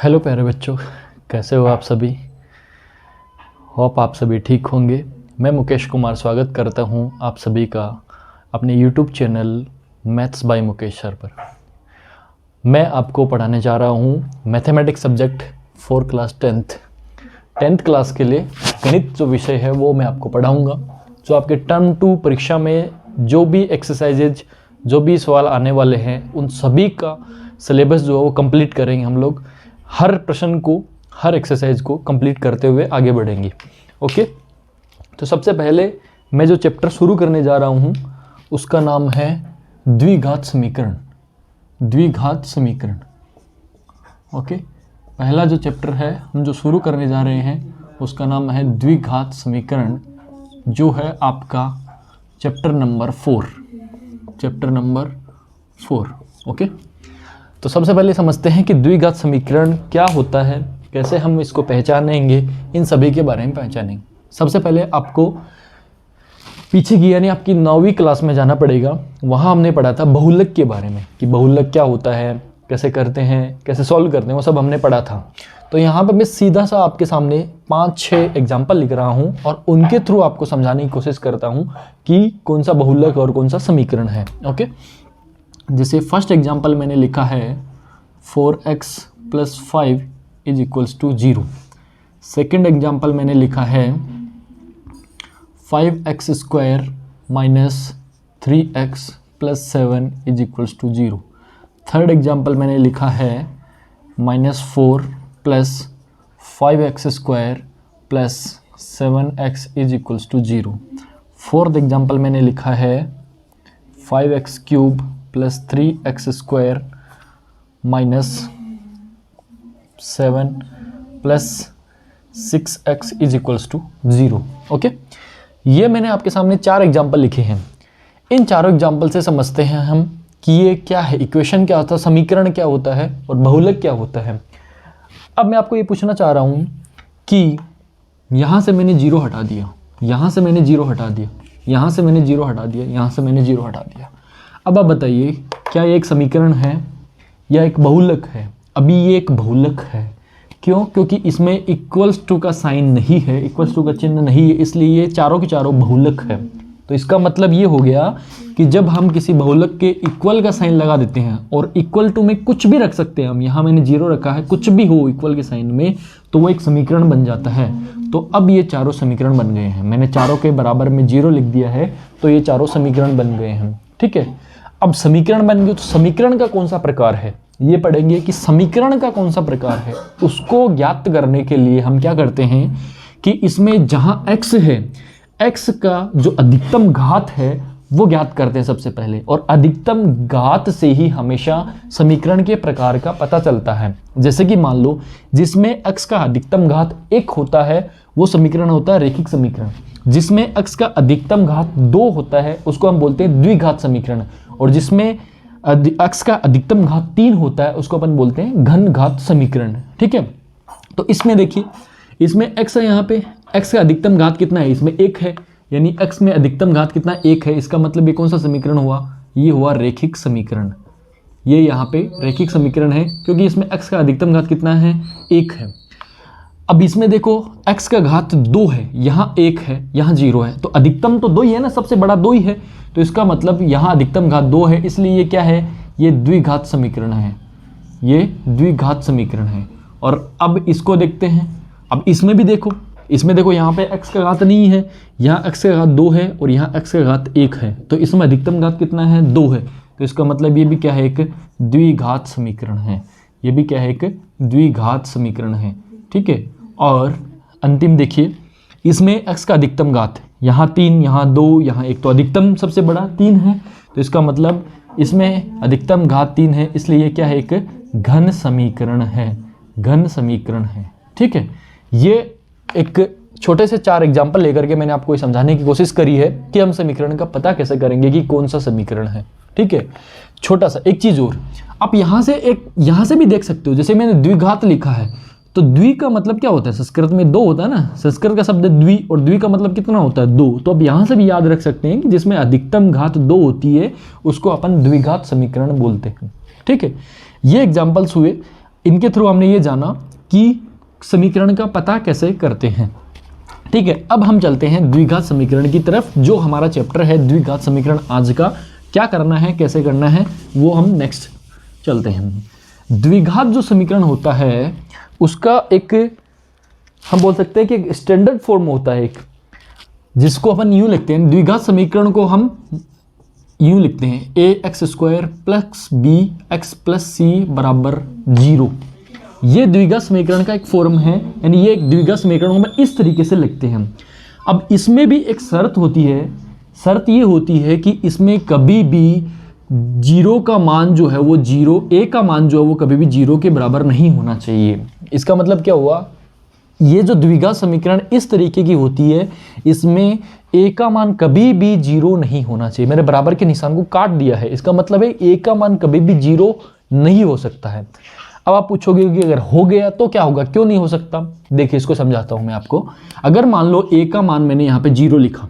Hello प्यारे बच्चों, कैसे हो आप सभी। होप आप सभी ठीक होंगे। मैं मुकेश कुमार स्वागत करता हूं आप सभी का अपने YouTube channel maths by Mukesh sir पर। मैं आपको पढ़ाने जा रहा हूं mathematics subject for class 10th class के लिए गणित जो विषय है वो मैं आपको पढ़ाऊंगा। जो आपके टर्म 2 परीक्षा में जो भी एक्सरसाइजेज जो भी सवाल आने वाले हैं उन सभी का सिलेबस जो है वो कंप्लीट करेंगे हम लोग। हर प्रश्न को, हर एक्सरसाइज को कंप्लीट करते हुए आगे बढ़ेंगे। ओके, तो सबसे पहले मैं जो चैप्टर शुरू करने जा रहा हूँ उसका नाम है द्विघात समीकरण। द्विघात समीकरण। ओके, पहला जो चैप्टर है हम जो शुरू करने जा रहे हैं उसका नाम है द्विघात समीकरण, जो है आपका चैप्टर नंबर 4। ओके, तो सबसे पहले समझते हैं कि द्विघात समीकरण क्या होता है, कैसे हम इसको पहचानेंगे, इन सभी के बारे में पहचानेंगे। सबसे पहले आपको पीछे की यानी आपकी 9वीं क्लास में जाना पड़ेगा। वहाँ हमने पढ़ा था बहुलक के बारे में कि बहुलक क्या होता है, कैसे करते हैं, कैसे सॉल्व करते हैं, वो सब हमने पढ़ा था। तो यहाँ पर मैं सीधा सा आपके सामने 5-6 एग्जाम्पल लिख रहा हूँ और उनके थ्रू आपको समझाने की कोशिश करता हूँ कि कौन सा बहुलक और कौन सा समीकरण है। ओके, जैसे फर्स्ट एग्जाम्पल मैंने लिखा है 4x + 5 = 0। सेकेंड एग्जाम्पल मैंने लिखा है 5x² - 3x + 7 = 0। थर्ड एग्जाम्पल मैंने लिखा है -4 + 5x² + 7x = 0। फोर्थ एग्जाम्पल मैंने लिखा है 5x³ + 3x² - 7 + 6x = 0। ओके, ये मैंने आपके सामने 4 एग्जाम्पल लिखे हैं। इन चारों एग्जाम्पल से समझते हैं हम कि ये क्या है, इक्वेशन क्या होता है, समीकरण क्या होता है और बहुलक क्या होता है। अब मैं आपको ये पूछना चाह रहा हूँ कि यहाँ से मैंने 0 हटा दिया, यहाँ से मैंने 0 हटा दिया, यहाँ से मैंने 0 हटा दिया, यहाँ से मैंने 0 हटा दिया। अब आप बताइए क्या ये एक समीकरण है या एक बहुलक है। अभी ये एक बहुलक है। क्यों? क्योंकि इसमें इक्वल्स टू का साइन नहीं है, इक्वल्स टू का चिन्ह नहीं है, इसलिए ये चारों के चारों बहुलक है। तो इसका मतलब ये हो गया कि जब हम किसी बहुलक के इक्वल का साइन लगा देते हैं और इक्वल टू में कुछ भी रख सकते हैं हम, यहाँ मैंने 0 रखा है, कुछ भी हो इक्वल के साइन में, तो वो एक समीकरण बन जाता है। तो अब ये चारों समीकरण बन गए हैं। मैंने चारों के बराबर में 0 लिख दिया है, तो ये चारों समीकरण बन गए हैं। ठीक है, अब समीकरण बन गए तो समीकरण का कौन सा प्रकार है ये पढ़ेंगे कि समीकरण का कौन सा प्रकार है। उसको ज्ञात करने के लिए हम क्या करते हैं कि इसमें जहां x है, x का जो अधिकतम घात है वो ज्ञात करते हैं सबसे पहले, और अधिकतम घात से ही हमेशा समीकरण के प्रकार का पता चलता है। जैसे कि मान लो जिसमें x का अधिकतम घात 1 होता है वो समीकरण होता है रेखिक समीकरण। जिसमें x का अधिकतम घात 2 होता है उसको हम बोलते हैं द्विघात समीकरण, और जिसमें x का अधिकतम घात 3 होता है उसको अपन बोलते हैं घन घात समीकरण। ठीक है, तो इसमें देखिए, इसमें x है, यहाँ पे x का अधिकतम घात कितना है, इसमें 1 है, यानी x में अधिकतम घात कितना 1 है। इसका मतलब ये कौन सा समीकरण हुआ, ये हुआ रेखिक समीकरण। ये यहाँ पे रेखिक समीकरण है क्योंकि इसमें x का अधिकतम घात कितना है, 1 है। अब इसमें देखो x का घात 2 है, यहाँ 1 है, यहाँ 0 है, तो अधिकतम तो 2 ही है ना, सबसे बड़ा 2 ही है। तो इसका मतलब यहाँ अधिकतम घात 2 है, इसलिए ये क्या है, ये द्विघात समीकरण है। ये द्विघात समीकरण है। और अब इसको देखते हैं। अब इसमें भी देखो, इसमें देखो यहाँ पे x का घात नहीं है, यहाँ x का घात 2 है और यहाँ x का घात 1 है, तो इसमें अधिकतम घात कितना है, 2 है। तो इसका मतलब ये भी क्या है, एक द्विघात समीकरण है। ये भी क्या है, एक द्विघात समीकरण है। ठीक है, और अंतिम देखिए, इसमें x का अधिकतम घात यहाँ 3, यहाँ 2, यहाँ 1, तो अधिकतम सबसे बड़ा 3 है। तो इसका मतलब इसमें अधिकतम घात 3 है, इसलिए क्या है, एक घन समीकरण है। घन समीकरण है। ठीक है, ये एक छोटे से 4 एग्जाम्पल लेकर के मैंने आपको ये समझाने की कोशिश करी है कि हम समीकरण का पता कैसे करेंगे कि कौन सा समीकरण है। ठीक है, छोटा सा एक चीज और, आप यहाँ से भी देख सकते हो। जैसे मैंने द्विघात लिखा है, तो द्वि का मतलब क्या होता है, संस्कृत में 2 होता है ना, संस्कृत का शब्द द्वि, और द्वि का मतलब कितना होता है, 2। तो अब यहाँ से भी याद रख सकते हैं कि जिसमें अधिकतम घात 2 होती है उसको अपन द्विघात समीकरण बोलते हैं। ठीक है, ये एग्जाम्पल्स हुए। इनके थ्रू हमने ये जाना कि समीकरण का पता कैसे करते हैं। ठीक है, अब हम चलते हैं द्विघात समीकरण की तरफ, जो हमारा चैप्टर है द्विघात समीकरण आज का। क्या करना है, कैसे करना है, वो हम नेक्स्ट चलते हैं। द्विघात जो समीकरण होता है उसका एक, हम बोल सकते हैं कि एक स्टैंडर्ड फॉर्म होता है एक, जिसको अपन यूँ लिखते हैं। द्विघात समीकरण को हम यूँ लिखते हैं ax² प्लस bx+c बराबर 0। ये द्विघात समीकरण का एक फॉर्म है, यानी ये एक द्विघात समीकरण को हम इस तरीके से लिखते हैं। अब इसमें भी एक शर्त होती है, शर्त ये होती है कि इसमें कभी भी जीरो का मान जो है वो जीरो, a का मान जो है वो कभी भी जीरो के बराबर नहीं होना चाहिए। इसका मतलब क्या हुआ, ये जो द्विघात समीकरण इस तरीके की होती है, इसमें a का मान कभी भी जीरो नहीं होना चाहिए। मैंने बराबर के निशान को काट दिया है, इसका मतलब है a का मान कभी भी जीरो नहीं हो सकता है। अब आप पूछोगे कि अगर हो गया तो क्या होगा, क्यों नहीं हो सकता। देखिए इसको समझाता हूं मैं आपको। अगर मान लो a का मान मैंने यहाँ पे जीरो लिखा,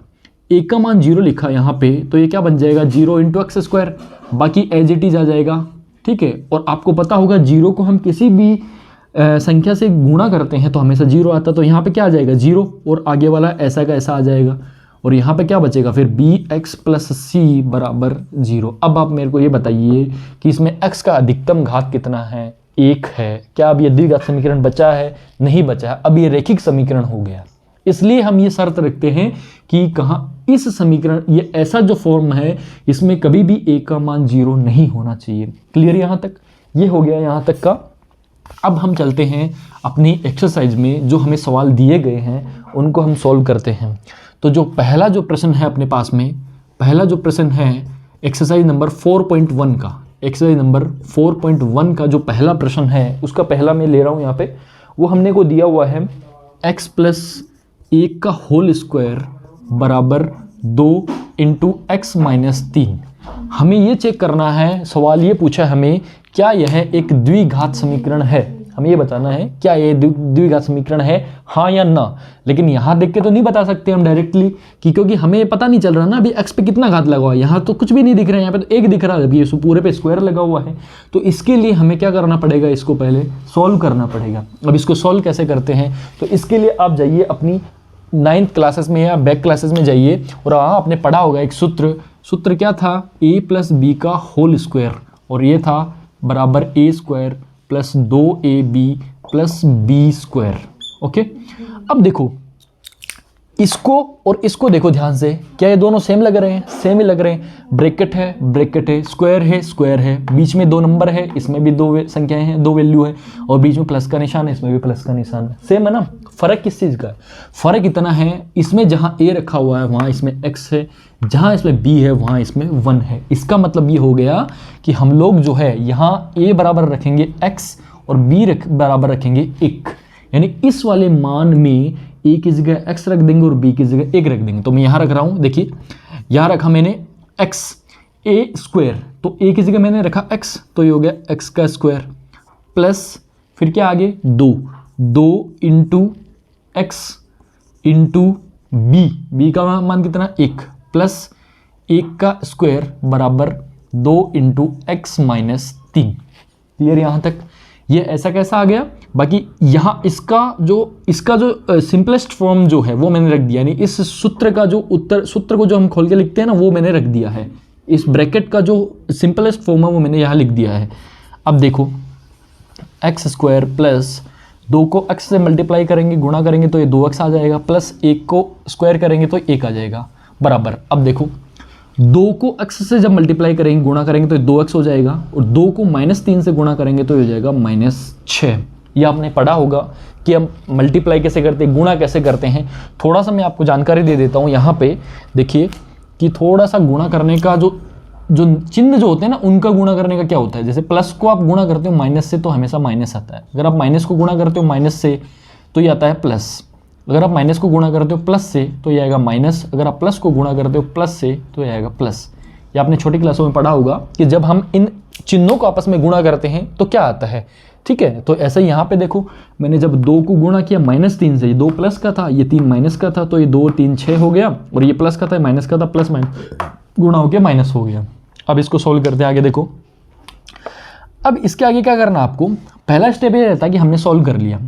a का मान जीरो लिखा यहाँ पे, तो ये क्या बन जाएगा 0 × x², बाकी एज इट इज आ जाएगा। ठीक है, और आपको पता होगा जीरो को हम किसी भी संख्या से गुणा करते हैं तो हमेशा जीरो आता, तो यहाँ पे क्या आ जाएगा 0, और आगे वाला ऐसा का ऐसा आ जाएगा, और यहाँ पे क्या बचेगा फिर bx+c बराबर 0। अब आप मेरे को ये बताइए कि इसमें x का अधिकतम घात कितना है, 1 है। क्या अब ये द्विघात समीकरण बचा है, नहीं बचा है, अब ये रैखिक समीकरण हो गया। इसलिए हम ये शर्त रखते हैं कि कहाँ इस समीकरण, ये ऐसा जो फॉर्म है इसमें कभी भी a का मान 0 नहीं होना चाहिए। क्लियर यहाँ तक, ये हो गया यहाँ तक का। अब हम चलते हैं अपनी एक्सरसाइज में, जो हमें सवाल दिए गए हैं उनको हम सॉल्व करते हैं। तो जो पहला जो प्रश्न है अपने पास में, पहला जो प्रश्न है एक्सरसाइज नंबर 4.1 का, एक्सरसाइज नंबर 4.1 का जो पहला प्रश्न है उसका पहला मैं ले रहा हूँ यहाँ पे। वो हमने को दिया हुआ है x+1 का होल स्क्वायर बराबर 2 × x-3। हमें ये चेक करना है, सवाल ये पूछा हमें क्या यह एक द्विघात समीकरण है। हमें ये बताना है क्या ये द्विघात समीकरण है, हाँ या ना। लेकिन यहाँ देख के तो नहीं बता सकते हम डायरेक्टली, कि क्योंकि हमें पता नहीं चल रहा ना अभी x पे कितना घात लगा हुआ है। यहाँ तो कुछ भी नहीं दिख रहा है, यहाँ पे तो 1 दिख रहा है, अभी ये पूरे पे स्क्वायर लगा हुआ है। तो इसके लिए हमें क्या करना पड़ेगा, इसको पहले सॉल्व करना पड़ेगा। अब इसको सॉल्व कैसे करते हैं, तो इसके लिए आप जाइए अपनी 9th क्लासेस में या बैक क्लासेस में जाइए, और वहाँ आपने पढ़ा होगा एक सूत्र क्या था, a+b का होल स्क्वायर, और ये था बराबर a² + 2ab + b²। ओके, अब देखो इसको और इसको देखो ध्यान से, क्या ये दोनों सेम लग रहे हैं, सेम ही लग रहे हैं। ब्रैकेट है, स्क्वायर है, बीच में 2 नंबर है, इसमें भी 2 संख्याएं हैं, 2 वैल्यू है, और बीच में प्लस का निशान है, इसमें भी प्लस का निशान है, सेम है ना। फर्क किस चीज़ का है, फर्क इतना है इसमें जहाँ a रखा हुआ है वहाँ इसमें x है, जहाँ इसमें b है वहाँ इसमें 1 है। इसका मतलब ये हो गया कि हम लोग जो है यहाँ a बराबर रखेंगे x और b बराबर रखेंगे 1, यानी इस वाले मान में a की जगह x रख देंगे और b की जगह 1 रख देंगे। तो मैं यहाँ रख रहा हूँ, देखिए यहाँ रखा मैंने x a², तो a की जगह मैंने रखा x, तो ये हो गया x का स्क्वायर प्लस फिर क्या आगे 2 × x × b का मान कितना 1 प्लस 1 का स्क्वायर बराबर 2 × x-3। क्लियर यहाँ तक, ये ऐसा कैसा आ गया। बाकी यहाँ इसका जो सिंपलेस्ट फॉर्म जो है वो मैंने रख दिया, यानी इस सूत्र का जो सूत्र को जो हम खोल के लिखते हैं ना वो मैंने रख दिया है। इस ब्रैकेट का जो सिंपलेस्ट फॉर्म है वो मैंने यहाँ लिख दिया है। अब देखो x² प्लस 2 को x से मल्टीप्लाई करेंगे, गुणा करेंगे तो ये 2x आ जाएगा, प्लस 1 को स्क्वायर करेंगे तो 1 आ जाएगा बराबर। अब देखो 2 को x से जब मल्टीप्लाई करेंगे, गुणा करेंगे तो 2x हो जाएगा, और 2 को -3 से गुणा करेंगे तो हो जाएगा -6। ये आपने पढ़ा होगा कि हम मल्टीप्लाई कैसे करते हैं, गुणा कैसे करते हैं। थोड़ा सा मैं आपको जानकारी दे देता हूँ। यहाँ पे देखिए कि थोड़ा सा गुणा करने का जो चिन्ह जो होते हैं ना उनका गुणा करने का क्या होता है। जैसे प्लस को आप गुणा करते हो माइनस से तो हमेशा माइनस आता है, अगर आप माइनस को गुणा करते हो माइनस से तो ये आता है प्लस, अगर आप माइनस को गुणा करते हो प्लस से तो ये आएगा माइनस, अगर आप प्लस को गुणा करते हो प्लस से तो ये आएगा प्लस। ये आपने छोटी क्लासों में पढ़ा होगा कि जब हम इन चिन्हों को आपस में गुणा करते हैं तो क्या आता है। ठीक है, तो ऐसा यहाँ पे देखो मैंने जब 2 को गुणा किया -3 से, ये 2 प्लस का था, ये 3 माइनस का था, तो ये 2 3 6 हो गया, और ये प्लस का था माइनस का था, प्लस माइनस गुणा हो गया माइनस हो गया। अब इसको सोल्व करते हैं आगे। देखो अब इसके आगे क्या करना आपको, पहला स्टेप ये रहता है कि हमने सॉल्व कर लिया।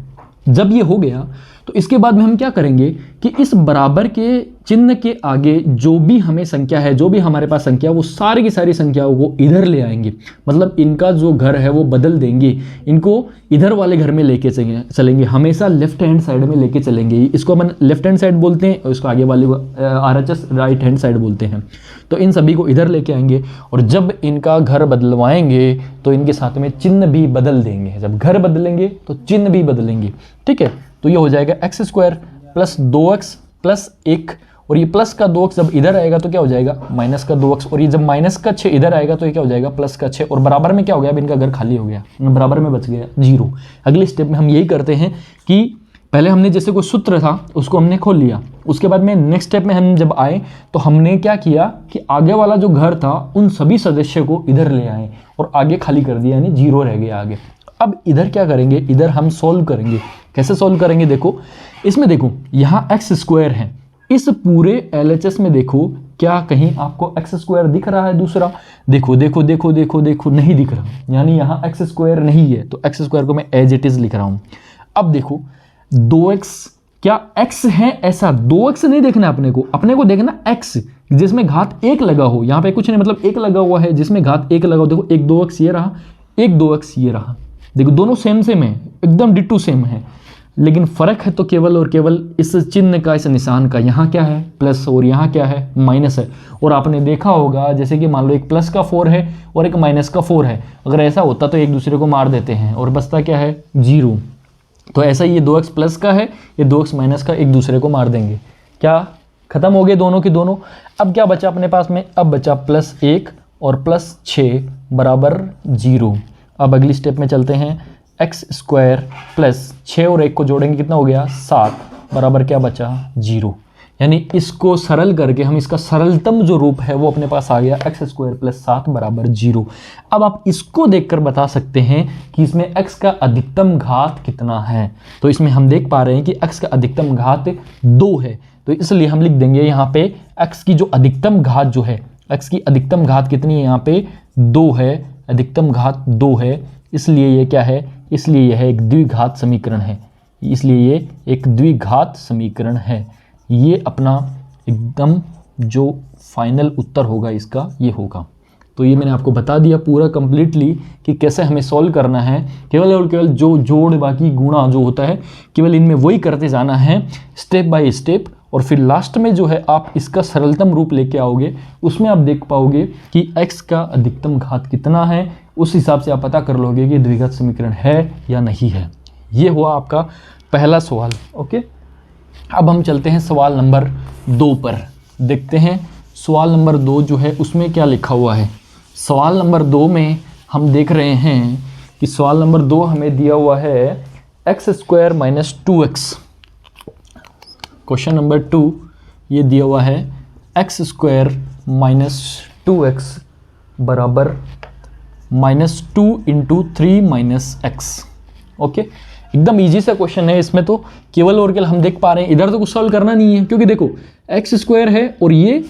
जब ये हो गया तो इसके बाद में हम क्या करेंगे कि इस बराबर के चिन्ह के आगे जो भी हमें संख्या है, जो भी हमारे पास संख्या, वो सारी की सारी संख्याओं को इधर ले आएंगे। मतलब इनका जो घर है वो बदल देंगे, इनको इधर वाले घर में लेके चलेंगे, हमेशा लेफ्ट हैंड साइड में लेके चलेंगे। इसको अपन लेफ्ट हैंड साइड बोलते हैं और इसको आगे वाले RHS राइट हैंड साइड बोलते हैं। तो इन सभी को इधर लेके आएंगे और जब इनका घर बदलवाएंगे तो इनके साथ में चिन्ह भी बदल देंगे। जब घर बदलेंगे तो चिन्ह भी बदलेंगे, ठीक है। तो ये हो जाएगा x² प्लस 2x प्लस 1, और ये प्लस का 2x जब इधर आएगा तो क्या हो जाएगा माइनस का 2x, और ये जब माइनस का 6 इधर आएगा तो ये क्या हो जाएगा प्लस का 6, और बराबर में क्या हो गया, अब इनका घर खाली हो गया, बराबर में बच गया 0। अगले स्टेप में हम यही करते हैं कि पहले हमने जैसे कोई सूत्र था उसको हमने खोल लिया, उसके बाद में नेक्स्ट स्टेप में हम जब आए तो हमने क्या किया कि आगे वाला जो घर था उन सभी सदस्य को इधर ले आए और आगे खाली कर दिया, यानी 0 रह गया आगे। अब इधर क्या करेंगे, इधर हम सोल्व करेंगे। कैसे सोल्व करेंगे, देखो इसमें देखो यहाँ x² है, इस पूरे LHS में देखो क्या कहीं आपको x² दिख रहा है दूसरा, देखो देखो देखो देखो देखो नहीं दिख रहा, यानी यहाँ x² नहीं है, तो x² को मैं एज इट इज लिख रहा हूँ। अब देखो 2x क्या x है, ऐसा 2x नहीं देखना अपने को देखना x जिसमें घात 1 लगा हो, यहाँ पे कुछ नहीं मतलब 1 लगा हुआ है जिसमें घात 1 लगा हो। देखो 1 2x ये रहा, 1 2x ये रहा, देखो दोनों सेम है, एकदम डिट्टू सेम है, लेकिन फर्क है तो केवल और केवल इस चिन्ह का, इस निशान का। यहाँ क्या है प्लस और यहाँ क्या है माइनस है। और आपने देखा होगा जैसे कि मान लो एक प्लस का 4 है और एक माइनस का 4 है, अगर ऐसा होता तो एक दूसरे को मार देते हैं और बचता क्या है 0। तो ऐसा ही ये 2x प्लस का है, ये 2x माइनस का, एक दूसरे को मार देंगे, क्या खत्म हो गए दोनों के दोनों। अब क्या बचा अपने पास में, अब बचा +1 और +6 बराबर 0। अब अगली स्टेप में चलते हैं, x² प्लस 6 और 1 को जोड़ेंगे कितना हो गया 7 बराबर क्या बचा 0। यानी इसको सरल करके हम इसका सरलतम जो रूप है वो अपने पास आ गया x² प्लस 7 बराबर 0। अब आप इसको देखकर बता सकते हैं कि इसमें x का अधिकतम घात कितना है। तो इसमें हम देख पा रहे हैं कि x का अधिकतम घात 2 है, तो इसलिए हम लिख देंगे यहाँ पे x की जो अधिकतम घात जो है, x की अधिकतम घात कितनी है, यहाँ पे 2 है, अधिकतम घात 2 है, इसलिए ये क्या है, इसलिए यह एक द्विघात समीकरण है, इसलिए ये एक द्विघात समीकरण है। ये अपना एकदम जो फाइनल उत्तर होगा इसका ये होगा। तो ये मैंने आपको बता दिया पूरा कंप्लीटली कि कैसे हमें सॉल्व करना है। केवल और केवल जो जोड़ बाकी गुणा जो होता है केवल इनमें वही करते जाना है स्टेप बाय स्टेप, और फिर लास्ट में जो है आप इसका सरलतम रूप लेके आओगे, उसमें आप देख पाओगे कि x का अधिकतम घात कितना है, उस हिसाब से आप पता कर लोगे कि द्विघात समीकरण है या नहीं है। ये हुआ आपका पहला सवाल। ओके, अब हम चलते हैं सवाल नंबर 2 पर, देखते हैं सवाल नंबर 2 जो है उसमें क्या लिखा हुआ है। सवाल नंबर 2 में हम देख रहे हैं कि सवाल नंबर 2 हमें दिया हुआ है x² minus 2x। Question number 2 ये दिया हुआ है x² माइनस 2x बराबर -2 × 3 - x। ओके, एकदम इजी सा क्वेश्चन है। इसमें तो केवल और केवल हम देख पा रहे हैं, इधर तो कुछ सॉल्व करना नहीं है, क्योंकि देखो x² है और ये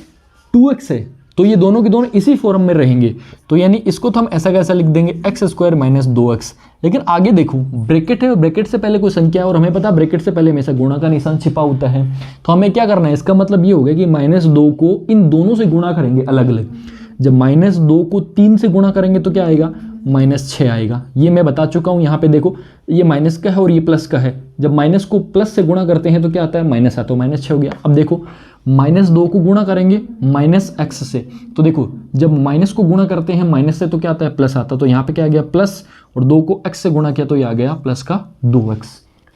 2x है, तो ये दोनों के दोनों इसी फॉर्म में रहेंगे। तो यानी इसको तो हम ऐसा कैसा लिख देंगे x² माइनस 2x। लेकिन आगे देखो ब्रैकेट है और ब्रैकेट से पहले कोई संख्या है, और हमें पता है ब्रैकेट से पहले हमेशा गुणा का निशान छिपा होता है। तो हमें क्या करना है, इसका मतलब ये होगा कि -2 को इन दोनों से गुणा करेंगे अलग अलग। जब -2 को 3 से गुणा करेंगे तो क्या आएगा -6 आएगा। ये मैं बता चुका हूँ। यहाँ पे देखो ये माइनस का है और ये प्लस का है, जब माइनस को प्लस से गुणा करते हैं तो क्या आता है माइनस आता है, तो -6 हो गया। अब देखो -2 को गुणा करेंगे -x से, तो देखो जब माइनस को गुणा करते हैं माइनस से तो क्या आता है प्लस आता है, तो यहाँ पे क्या आ गया प्लस, और 2 को x से गुणा किया तो ये आ गया प्लस का 2x।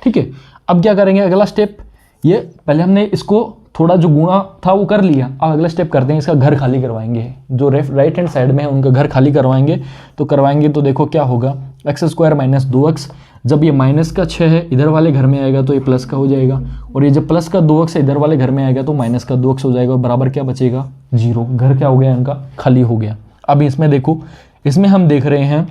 ठीक है, अब क्या करेंगे अगला स्टेप, ये पहले हमने इसको थोड़ा जो गुणा था वो कर लिया, अब अगला स्टेप करते हैं इसका घर खाली करवाएंगे, जो राइट हैंड साइड में है उनका घर खाली करवाएंगे। तो करवाएंगे तो देखो क्या होगा x² माइनस 2x, जब ये माइनस का 6 है इधर वाले घर में आएगा तो ये प्लस का हो जाएगा, और ये जब प्लस का 2x है इधर वाले घर में आएगा तो माइनस का 2x हो जाएगा, और बराबर क्या बचेगा 0। घर क्या हो गया इनका खाली हो गया। अब इसमें देखो, इसमें हम देख रहे हैं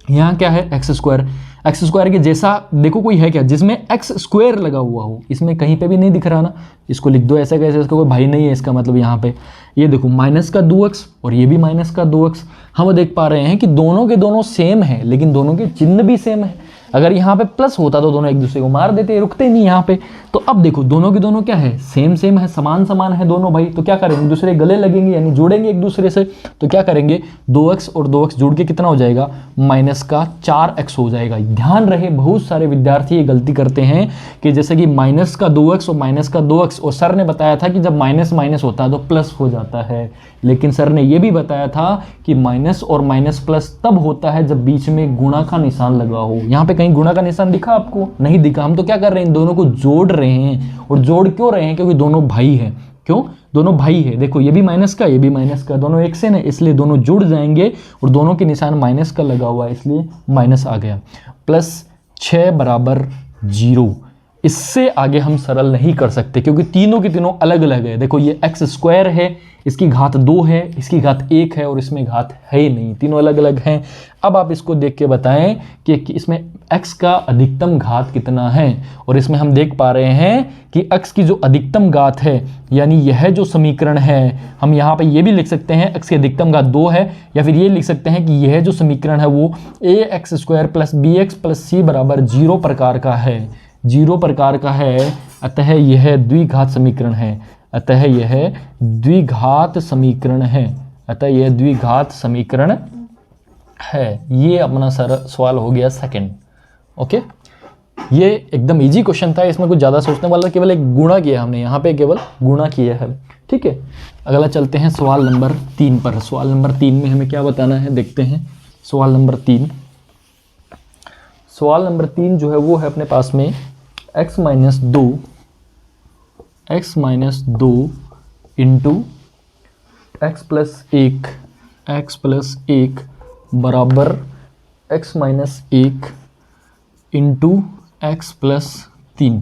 यहाँ क्या है x² के जैसा देखो कोई है क्या जिसमें x² लगा हुआ हो, इसमें कहीं पे भी नहीं दिख रहा ना, इसको लिख दो ऐसा कैसे, इसका कोई भाई नहीं है इसका मतलब। यहाँ पे ये देखो माइनस का 2x और ये भी माइनस का 2x, हम देख पा रहे हैं कि दोनों के दोनों सेम है, लेकिन दोनों के चिन्ह भी सेम है। अगर यहाँ पे प्लस होता तो दोनों एक दूसरे को मार देते, रुकते नहीं यहाँ पे। तो अब देखो दोनों के दोनों क्या है, सेम सेम है, समान समान है दोनों भाई। तो क्या करेंगे, दूसरे गले लगेंगे यानी जुड़ेंगे एक दूसरे से। तो क्या करेंगे, 2x और 2x जुड़ के कितना हो जाएगा, माइनस का 4x हो जाएगा। ध्यान रहे बहुत सारे विद्यार्थी ये गलती करते हैं कि जैसे कि माइनस का 2x और माइनस का 2x, और सर ने बताया था कि जब माइनस माइनस होता है तो प्लस हो जाता है। लेकिन सर ने ये भी बताया था कि माइनस और माइनस प्लस तब होता है जब बीच में गुणा का निशान लगा हो। यहाँ पे कहीं गुणा का निशान दिखा आपको, नहीं दिखा। हम तो क्या कर रहे हैं, इन दोनों को जोड़ रहे हैं। और जोड़ क्यों रहे हैं, क्योंकि दोनों भाई हैं। क्यों, दोनों भाई है। देखो ये भी माइनस का, ये भी माइनस का, दोनों एक से ना, इसलिए दोनों जुड़ जाएंगे और दोनों के निशान माइनस का लगा हुआ है, इसलिए माइनस आ गया। प्लस 6 बराबर 0। इससे आगे हम सरल नहीं कर सकते क्योंकि तीनों के तीनों अलग अलग है। देखो ये एक्स स्क्वायर है, इसकी घात 2 है, इसकी घात 1 है और इसमें घात है ही नहीं, तीनों अलग अलग हैं। अब आप इसको देख के बताएं कि इसमें x का अधिकतम घात कितना है। और इसमें हम देख पा रहे हैं कि x की जो अधिकतम घात है, यानी यह जो समीकरण है, हम यहाँ पे ये भी लिख सकते हैं x की अधिकतम घात 2 है, या फिर ये लिख सकते हैं कि यह जो समीकरण है वो ax² plus bx plus c बराबर 0 प्रकार का है, 0 प्रकार का है। अतः यह द्विघात समीकरण है, अतः यह द्विघात समीकरण है, अतः यह द्विघात समीकरण है। ये अपना सवाल हो गया सेकंड। ओके, ये एकदम इजी क्वेश्चन था, इसमें कुछ ज़्यादा सोचने वाला, केवल एक गुणा किया हमने, यहाँ पे केवल गुणा किया है। ठीक है, अगला चलते हैं सवाल नंबर 3 पर। सवाल नंबर 3 में हमें क्या बताना है, देखते हैं। सवाल नंबर 3, सवाल नंबर 3 जो है वो है अपने पास में x minus 2 into x plus 1 बराबर x minus 1 into x plus 3।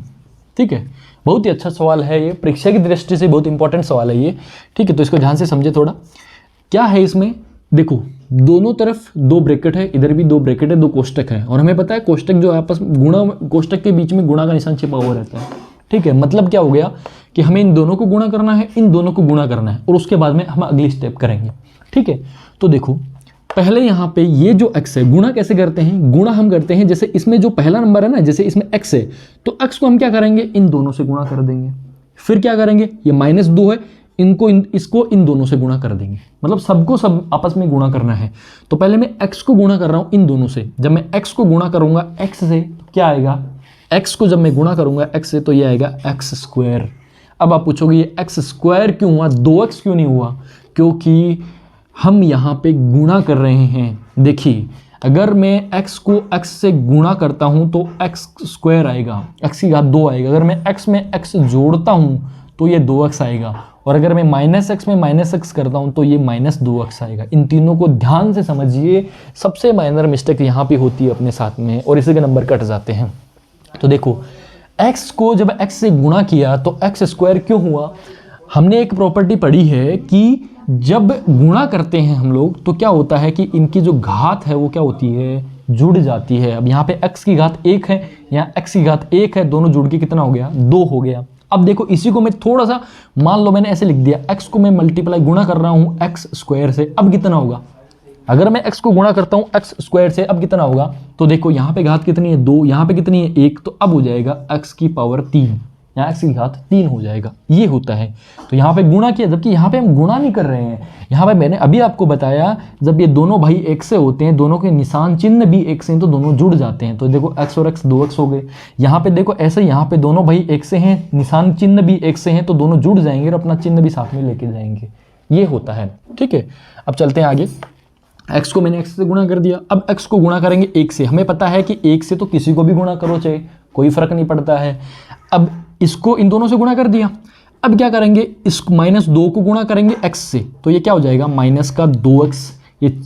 ठीक है, बहुत ही अच्छा सवाल है ये, परीक्षा की दृष्टि से बहुत इंपॉर्टेंट सवाल है ये। ठीक है, तो इसको ध्यान से समझे थोड़ा। क्या है इसमें, देखो दोनों तरफ 2 ब्रैकेट है, इधर भी 2 ब्रैकेट है, 2 कोष्टक है, और हमें पता है कोष्टक जो आपस में गुणा, कोष्टक के बीच में गुणा का निशान छिपा हुआ रहता है। ठीक है, मतलब क्या हो गया कि हमें इन दोनों को गुणा करना है, इन दोनों को गुणा करना है, और उसके बाद में हम अगली स्टेप करेंगे। ठीक है, तो देखो पहले यहाँ पे ये जो x है, गुणा कैसे करते हैं, गुणा हम करते हैं जैसे इसमें जो पहला नंबर है ना, जैसे इसमें x है, तो x को हम क्या करेंगे, इन दोनों से गुणा कर देंगे। फिर क्या करेंगे, ये -2 है, इसको इन दोनों से गुणा कर देंगे, मतलब सबको सब आपस में गुणा करना है। तो पहले मैं x को गुणा कर रहा हूं इन दोनों से। जब मैं x को गुणा करूंगा x से तो क्या आएगा, x को जब मैं गुणा करूंगा x से तो ये आएगा x²। अब आप पूछोगे ये x² क्यों हुआ, 2x क्यों नहीं हुआ, क्योंकि हम यहाँ पे गुणा कर रहे हैं। देखिए अगर मैं x को x से गुणा करता हूँ तो x² आएगा, x की घात 2 आएगा। अगर मैं x में x जोड़ता हूँ तो ये 2x आएगा, और अगर मैं -x में -x करता हूँ तो ये -2x आएगा। इन तीनों को ध्यान से समझिए, सबसे माइनर मिस्टेक यहाँ पे होती है अपने साथ में, और इसी के नंबर कट जाते हैं। तो देखो x को जब x से गुणा किया तो x² क्यों हुआ, हमने एक प्रॉपर्टी पढ़ी है कि जब गुणा करते हैं हम लोग तो क्या होता है कि इनकी जो घात है वो क्या होती है, जुड़ जाती है। अब यहाँ पे x की घात 1 है, यहाँ x की घात 1 है, दोनों जुड़ के कितना हो गया, 2 हो गया। अब देखो इसी को मैं थोड़ा सा, मान लो मैंने ऐसे लिख दिया, x को मैं मल्टीप्लाई गुणा कर रहा हूँ x² से, अब कितना होगा, अगर मैं x को गुणा करता हूँ x² से अब कितना होगा, तो देखो यहाँ पे घात कितनी है 2, यहाँ पे कितनी है 1, तो अब हो जाएगा x की पावर 3, यहाँ x की घात 3 हो जाएगा। ये होता है, तो यहाँ पे गुणा किया, जबकि यहाँ पे हम गुणा नहीं कर रहे हैं। यहाँ पे मैंने अभी आपको बताया जब ये दोनों भाई एक से होते हैं, दोनों के निशान चिन्ह भी एक से हैं तो दोनों जुड़ जाते हैं। तो देखो x और x 2x हो गए। यहाँ पे देखो ऐसे, यहाँ पे दोनों भाई एक से हैं, निशान चिन्ह भी एक से हैं, तो दोनों जुड़ जाएंगे और अपना चिन्ह भी साथ में लेके जाएंगे। ये होता है। ठीक है, अब चलते हैं आगे। x को मैंने x से गुणा कर दिया, अब x को गुणा करेंगे 1 से। हमें पता है कि 1 से तो किसी को भी गुणा करो चाहे, कोई फर्क नहीं पड़ता है। अब इसको इन दोनों से गुणा कर दिया, अब क्या करेंगे, इस -2 को गुणा करेंगे x से, तो ये क्या हो जाएगा, -2x। ये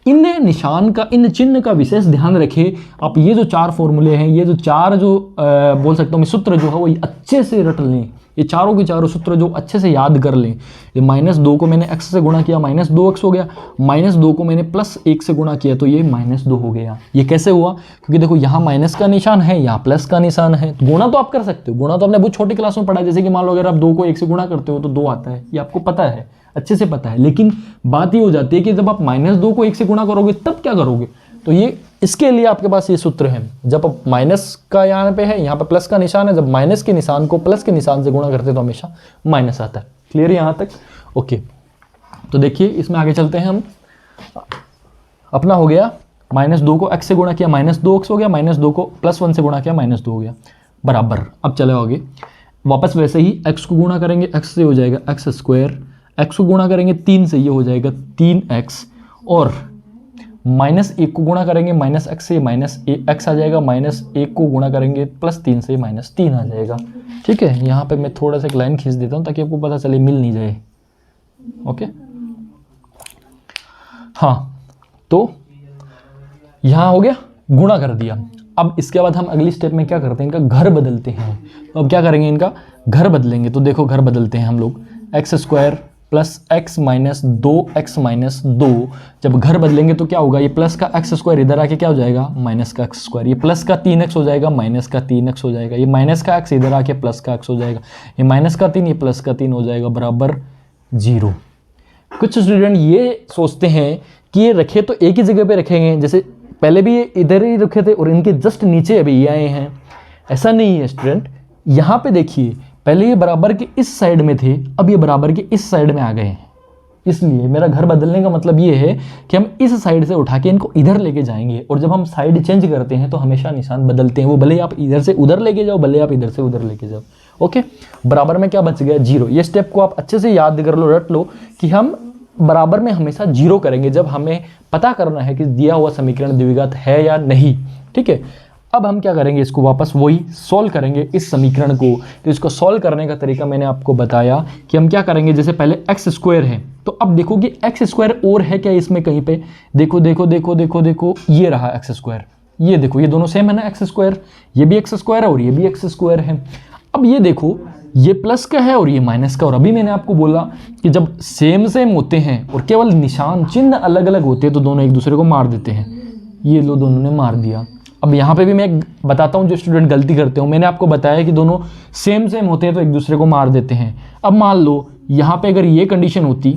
इन निशान का, इन चिन्ह का विशेष ध्यान रखें आप। ये जो 4 फॉर्मूले हैं, ये जो 4 जो बोल सकता हूँ मैं सूत्र जो है वो अच्छे से रट लें, ये चारों के चारों सूत्र जो अच्छे से याद कर लें। ये -2 को मैंने x से गुणा किया, -2x हो गया। -2 को मैंने +1 से गुणा किया तो ये -2 हो गया। ये कैसे हुआ, क्योंकि देखो यहाँ माइनस का निशान है, यहाँ प्लस का निशान है। तो गुणा तो आप कर सकते हो, गुणा तो आपने बहुत छोटी क्लास में पढ़ा है। जैसे कि मान लो अगर आप 2 को 1 से गुणा करते हो तो 2 आता है, ये आपको पता है, अच्छे से पता है। लेकिन बात ये हो जाती है कि जब आप -2 को 1 से गुणा करोगे तब क्या करोगे, तो ये इसके लिए आपके पास ये सूत्र है, जब माइनस का यहाँ पे है, यहाँ पे प्लस का निशान है, जब माइनस के निशान को प्लस के निशान से गुणा करते हैं तो हमेशा माइनस आता है। क्लियर है यहाँ तक? ओके, तो देखिए इसमें आगे चलते हैं हम। अपना हो गया -2 को x से गुणा किया -2x हो गया, -2 को +1 से गुणा किया -2 हो गया, बराबर। अब चले आगे, वापस वैसे ही x को गुणा करेंगे, x से हो जाएगा x², x को गुणा करेंगे 3 से, ये हो जाएगा 3x, और -1 को गुणा करेंगे -x से, -x आ जाएगा, -1 को गुणा करेंगे +3 से, -3 आ जाएगा। ठीक है, यहाँ पे मैं थोड़ा सा एक लाइन खींच देता हूँ ताकि आपको पता चले, मिल नहीं जाए। ओके, हाँ, तो यहाँ हो गया, गुणा कर दिया। अब इसके बाद हम अगली स्टेप में क्या करते हैं, इनका घर बदलते हैं। तो अब क्या करेंगे, इनका घर बदलेंगे। तो देखो घर बदलते हैं हम लोग, x² + x - 2x - 2। जब घर बदलेंगे तो क्या होगा, ये प्लस का x² इधर आके क्या हो जाएगा, माइनस का x², ये प्लस का 3x हो जाएगा, माइनस का 3x हो जाएगा, ये माइनस का x इधर आके प्लस का x हो जाएगा, ये माइनस का 3, ये प्लस का 3 हो जाएगा, बराबर 0। कुछ स्टूडेंट ये सोचते हैं कि ये रखे तो एक ही जगह पे रखेंगे, जैसे पहले भी ये इधर ही रखे थे और इनके जस्ट नीचे अभी ये आए हैं। ऐसा नहीं है स्टूडेंट, यहाँ पे देखिए, पहले ये बराबर के इस साइड में थे, अब ये बराबर के इस साइड में आ गए हैं। इसलिए मेरा घर बदलने का मतलब ये है कि हम इस साइड से उठा के इनको इधर लेके जाएंगे, और जब हम साइड चेंज करते हैं तो हमेशा निशान बदलते हैं, वो भले आप इधर से उधर लेके जाओ, भले आप इधर से उधर लेके जाओ। ओके, बराबर में क्या बच गया, 0। ये स्टेप को आप अच्छे से याद कर लो, रट लो कि हम बराबर में हमेशा 0 करेंगे जब हमें पता करना है कि दिया हुआ समीकरण द्विघात है या नहीं। ठीक है, अब हम क्या करेंगे, इसको वापस वही सॉल्व करेंगे इस समीकरण को। तो इसको सॉल्व करने का तरीका मैंने आपको बताया कि हम क्या करेंगे, जैसे पहले x² है, तो अब देखो कि x² और है क्या इसमें कहीं पे, देखो देखो देखो देखो देखो, ये रहा x², ये देखो, ये दोनों सेम है ना, x², ये भी x² है और ये भी x² है। अब ये देखो, ये प्लस का है और ये माइनस का, और अभी मैंने आपको बोला कि जब सेम सेम होते हैं और केवल निशान चिन्ह अलग अलग होते हैं तो दोनों एक दूसरे को मार देते हैं। ये लो, दोनों ने मार दिया। अब यहाँ पे भी मैं बताता हूँ जो स्टूडेंट गलती करते हो, मैंने आपको बताया कि दोनों सेम सेम होते हैं तो एक दूसरे को मार देते हैं। अब मान लो यहाँ पे अगर ये कंडीशन होती,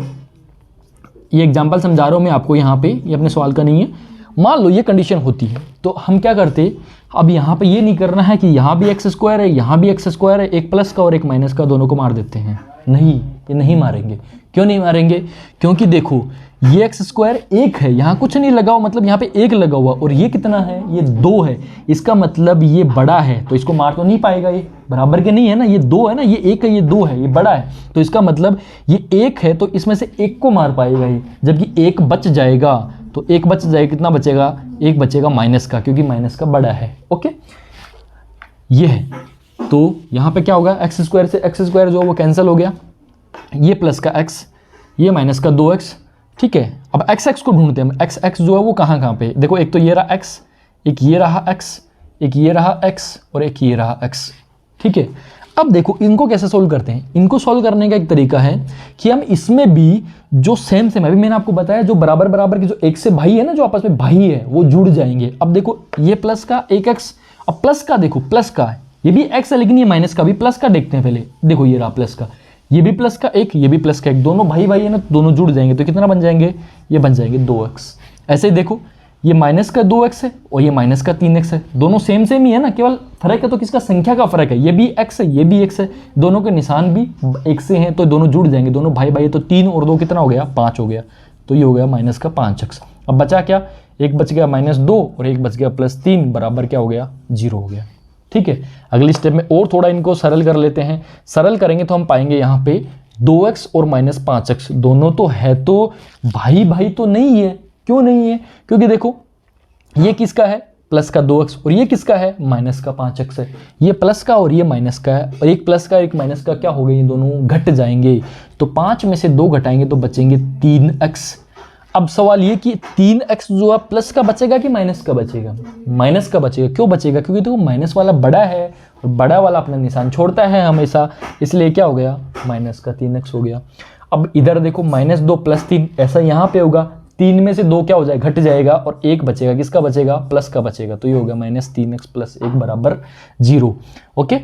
ये एग्जाम्पल समझा रहा हूँ मैं आपको, यहाँ पे ये अपने सवाल का नहीं है, मान लो ये कंडीशन होती है तो हम क्या करते, अब यहाँ पे ये नहीं करना है कि यहाँ भी x² है, यहाँ भी x² है, एक प्लस का और एक माइनस का, दोनों को मार देते हैं। नहीं, ये नहीं मारेंगे। क्यों नहीं मारेंगे, क्योंकि देखो ये x² 1 है, यहाँ कुछ नहीं लगा हुआ, मतलब यहाँ पे 1 लगा हुआ, और ये कितना है, ये 2 है, इसका मतलब ये बड़ा है, तो इसको मार तो नहीं पाएगा, ये बराबर के नहीं है ना, ये 2 है ना, ये 1 है, ये 2 है, ये बड़ा है, तो इसका मतलब ये 1 है, तो इसमें से 1 को मार पाएगा ये, जबकि 1 बच जाएगा, तो 1 बच जाएगा, कितना बचेगा, 1 बचेगा माइनस का, क्योंकि माइनस का बड़ा है। ओके, ये है, तो यहाँ पे क्या होगा, x² से x² जो वो कैंसिल हो गया, ये प्लस का x, ये माइनस का 2x। ठीक है, अब x को ढूंढते हैं हम, x जो है वो कहाँ पे, देखो एक तो ये रहा x, एक ये रहा x, एक ये रहा x और एक ये रहा x। ठीक है, अब देखो इनको कैसे सोल्व करते हैं। इनको सोल्व करने का एक तरीका है कि हम इसमें भी जो सेम सेम, अभी मैंने आपको बताया जो बराबर बराबर के जो एक से भाई है ना, जो आपस में भाई है, वो जुड़ जाएंगे। अब देखो ये प्लस का एक x, अब प्लस का देखो, प्लस का ये भी x है लेकिन ये माइनस का भी, प्लस का देखते हैं पहले, देखो ये रहा प्लस का, ये भी प्लस का एक, ये भी प्लस का एक, दोनों भाई भाई है ना, दोनों जुड़ जाएंगे, तो कितना बन जाएंगे, ये बन जाएंगे 2x। ऐसे ही देखो ये माइनस का 2x है और ये माइनस का 3x है, दोनों सेम सेम ही है ना, केवल फर्क है तो किसका, संख्या का फर्क है, ये भी x है ये भी x है, दोनों के निशान भी एक से हैं तो दोनों जुड़ जाएंगे, दोनों भाई भाई है, तो 3 और 2 कितना हो गया, 5 हो गया, तो ये हो गया माइनस का 5x। अब बचा क्या, एक बच गया -2 और एक बच गया +3, बराबर क्या हो गया, 0 हो गया। ठीक है, अगली स्टेप में और थोड़ा इनको सरल कर लेते हैं। सरल करेंगे तो हम पाएंगे यहाँ पे 2x और -5x दोनों तो है, तो भाई भाई तो नहीं है। क्यों नहीं है, क्योंकि देखो ये किसका है, प्लस का 2x, और ये किसका है, माइनस का 5x है। ये प्लस का और ये माइनस का है, और एक प्लस का एक माइनस का क्या हो गए, ये दोनों घट जाएंगे, तो 5 में से 2 घटाएंगे तो बचेंगे 3x। अब सवाल ये कि 3x जो है प्लस का बचेगा कि माइनस का बचेगा, माइनस का बचेगा। क्यों बचेगा, क्योंकि देखो माइनस वाला बड़ा है और बड़ा वाला अपना निशान छोड़ता है हमेशा, इसलिए क्या हो गया, माइनस का 3x हो गया। अब इधर देखो -2 + 3, ऐसा यहाँ पे होगा, 3 में से 2 क्या हो जाएगा, घट जाएगा और 1 बचेगा, किसका बचेगा, प्लस का बचेगा, तो ये होगा -3x + 1 बराबर 0। ओके,